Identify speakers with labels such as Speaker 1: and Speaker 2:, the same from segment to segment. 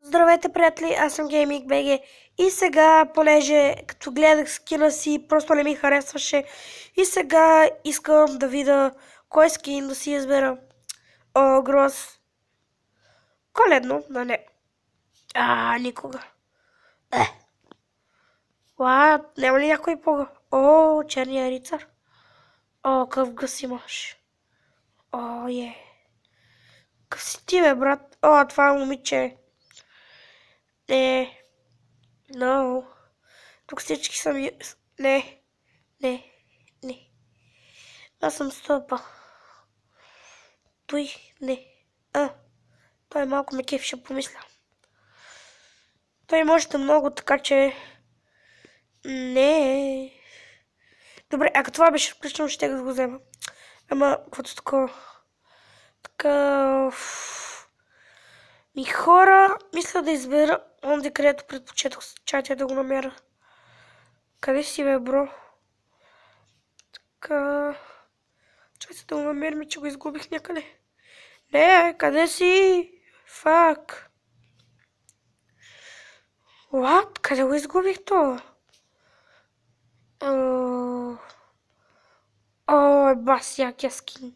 Speaker 1: Здравейте, приятели, аз съм Gaming BG и сега, понеже като гледах скина си, просто не ми харесваше и сега искам да видя кой скин да си избера. О, гроз. Коледно, но не. Никога. Няма ли някой по... О, черния рицар. О, къв гъс имаш. О, Къв си ти, бе, брат? О, това е момиче. No. Тук всички са ми... Не. Аз съм стълпа. Той, не. Той малко ме кеф, ще помисля. Той има още много, така че... Не. Добре, ако това беше включено, ще го взема. Ама, каквото такова. Така... Ми хора, мисля да избера онде, където предпочетох с чатя да го намеря. Къде си, бе, бро? Така... Чакай се да го намерим, че го изгубих някъде. Не, къде си? Фак. What? Къде го изгубих това? Бас, якия скин.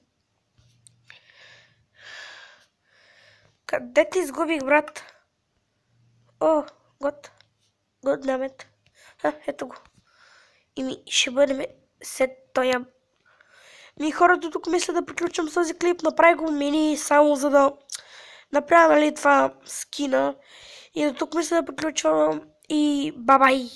Speaker 1: Къде ти изгубих, брат? Год намет. Ето го. И ще бъдем след тоя. Хората тук мисля да приключвам с този клип. Направи го мини само за да направя, нали, това скина. И до тук мисля да приключвам и бабай!